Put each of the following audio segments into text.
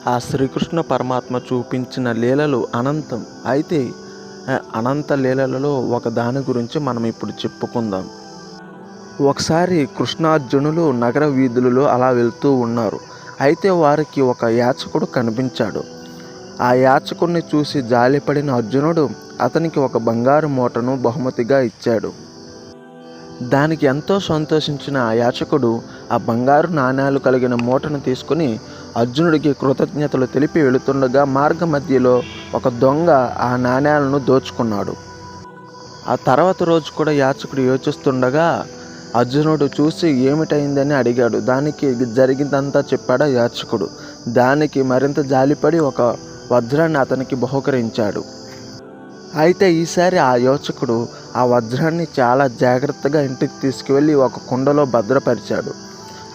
ఆ శ్రీకృష్ణ పరమాత్మ చూపించిన లీలలు అనంతం. అయితే అనంత లీలలలో ఒక దాని గురించి మనం ఇప్పుడు చెప్పుకుందాం. ఒకసారి కృష్ణార్జునులు నగర వీధులలో అలా వెళ్తూ ఉన్నారు. అయితే వారికి ఒక యాచకుడు కనిపించాడు. ఆ యాచకుడిని చూసి జాలిపడిన అర్జునుడు అతనికి ఒక బంగారు మూటను బహుమతిగా ఇచ్చాడు. దానికి ఎంతో సంతోషించిన ఆ యాచకుడు ఆ బంగారు నాణేలు కలిగిన మూటను తీసుకుని అర్జునుడికి కృతజ్ఞతలు తెలిపి వెళుతుండగా మార్గ మధ్యలో ఒక దొంగ ఆ నాణేలను దోచుకున్నాడు. ఆ తర్వాత రోజు కూడా యాచకుడు యోచిస్తుండగా అర్జునుడు చూసి ఏమిటైందని అడిగాడు. దానికి జరిగిందంతా చెప్పాడు ఆ యాచకుడు. దానికి మరింత జాలిపడి ఒక వజ్రాన్ని అతనికి బహుకరించాడు. అయితే ఈసారి ఆ యాచకుడు ఆ వజ్రాన్ని చాలా జాగ్రత్తగా ఇంటికి తీసుకువెళ్ళి ఒక కుండలో భద్రపరిచాడు.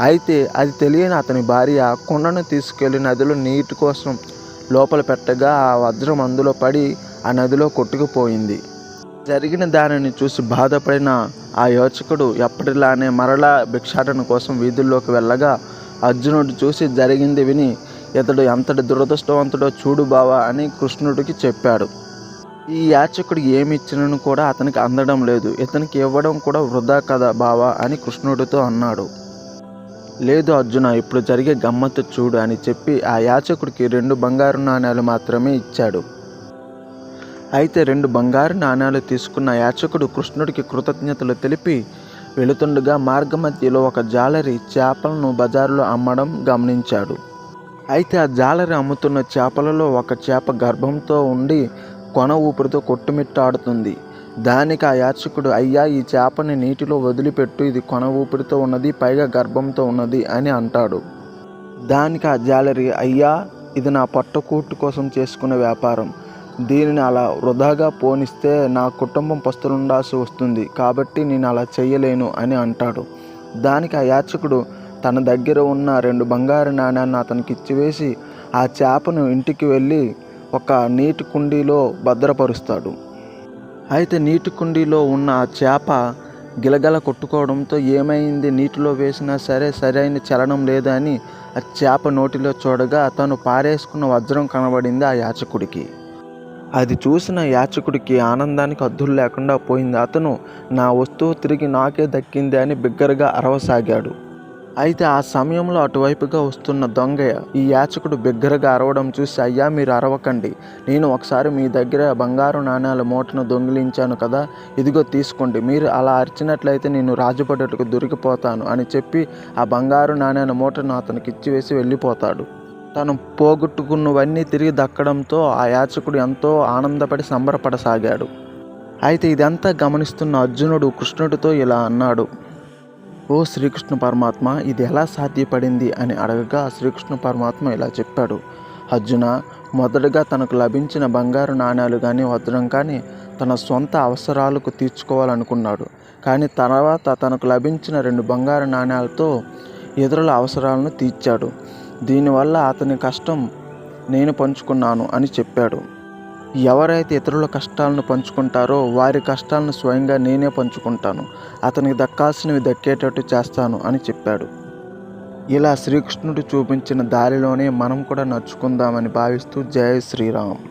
అయితే అది తెలియని అతని భార్య కుండను తీసుకెళ్లి నదిలో నీటి కోసం లోపల పెట్టగా ఆ వజ్రం అందులో పడి ఆ నదిలో కొట్టుకుపోయింది. జరిగిన దానిని చూసి బాధపడిన ఆ యాచకుడు ఎప్పటిలానే మరలా భిక్షాటన కోసం వీధుల్లోకి వెళ్ళగా అర్జునుడు చూసి జరిగింది విని ఇతడు ఎంతటి దురదృష్టవంతుడో చూడు బావా అని కృష్ణుడికి చెప్పాడు. ఈ యాచకుడు ఏమి ఇచ్చినను కూడా అతనికి అందడం లేదు. ఇతనికి ఇవ్వడం కూడా వృధా కదా బావా అని కృష్ణుడితో అన్నాడు. లేదు అర్జున, ఇప్పుడు జరిగే గమ్మత్తు చూడు అని చెప్పి ఆ యాచకుడికి 2 బంగారు నాణేలు మాత్రమే ఇచ్చాడు. అయితే 2 బంగారు నాణేలు తీసుకున్న యాచకుడు కృష్ణుడికి కృతజ్ఞతలు తెలిపి వెళుతుండగా మార్గమధ్యలో ఒక జాలరి చేపలను బజారులో అమ్మడం గమనించాడు. అయితే ఆ జాలరి అమ్ముతున్న చేపలలో ఒక చేప గర్భంతో ఉండి కొన ఊపిరితో కొట్టుమిట్టాడుతుంది. దానికి ఆ యాచకుడు, అయ్యా ఈ చేపని నీటిలో వదిలిపెట్టు, ఇది కొన ఊపిరితో ఉన్నది, పైగా గర్భంతో ఉన్నది అని అంటాడు. దానికి ఆ జాలరి, అయ్యా ఇది నా పొట్టకూటు కోసం చేసుకునే వ్యాపారం, దీనిని అలా వృధాగా పోనిస్తే నా కుటుంబం పస్తులుండాల్సి వస్తుంది, కాబట్టి నేను అలా చెయ్యలేను అని అంటాడు. దానికి ఆ యాచకుడు తన దగ్గర ఉన్న 2 బంగారు నాణ్యాలను అతనికి ఇచ్చివేసి ఆ చేపను ఇంటికి వెళ్ళి ఒక నీటి కుండీలో భద్రపరుస్తాడు. అయితే నీటి కుండీలో ఉన్న ఆ చేప గిలగల కొట్టుకోవడంతో ఏమైంది, నీటిలో వేసినా సరే సరైన చలనం లేదని ఆ చేప నోటిలో చూడగా తను పారేసుకున్న వజ్రం కనబడింది ఆ యాచకుడికి. అది చూసిన యాచకుడికి ఆనందానికి హద్దులు లేకుండా పోయింది. అతను నా వస్తువు తిరిగి నాకే దక్కింది అని బిగ్గరగా అరవసాగాడు. అయితే ఆ సమయంలో అటువైపుగా వస్తున్న దొంగ ఈ యాచకుడు బిగ్గరగా అరవడం చూసి, అయ్యా మీరు అరవకండి, నేను ఒకసారి మీ దగ్గర బంగారు నాణేల మూటను దొంగిలించాను కదా, ఇదిగో తీసుకోండి, మీరు అలా అరిచినట్లయితే నేను రాజుపడ్డట్టుకు దొరికిపోతాను అని చెప్పి ఆ బంగారు నాణేల మూటను అతనికి ఇచ్చివేసి వెళ్ళిపోతాడు. తను పోగొట్టుకున్నవన్నీ తిరిగి దక్కడంతో ఆ యాచకుడు ఎంతో ఆనందపడి సంబరపడసాగాడు. అయితే ఇదంతా గమనిస్తున్న అర్జునుడు కృష్ణుడితో ఇలా అన్నాడు, ఓ శ్రీకృష్ణ పరమాత్మ, ఇది ఎలా సాధ్యపడింది అని అడగగా శ్రీకృష్ణ పరమాత్మ ఇలా చెప్పాడు, అర్జున, మొదటగా తనకు లభించిన బంగారు నాణేలు కానీ వజ్రం కానీ తన సొంత అవసరాలకు తీర్చుకోవాలనుకున్నాడు. కానీ తర్వాత తనకు లభించిన 2 బంగారు నాణేలతో ఇతరుల అవసరాలను తీర్చాడు. దీనివల్ల అతని కష్టం నేను పంచుకున్నాను అని చెప్పాడు. ఎవరైతే ఇతరుల కష్టాలను పంచుకుంటారో వారి కష్టాలను స్వయంగా నేనే పంచుకుంటాను, అతనికి దక్కాల్సినవి దక్కేటట్టు చేస్తాను అని చెప్పాడు. ఇలా శ్రీకృష్ణుడు చూపించిన దారిలోనే మనం కూడా నడుచుకుందామని భావిస్తూ జై శ్రీరామ్.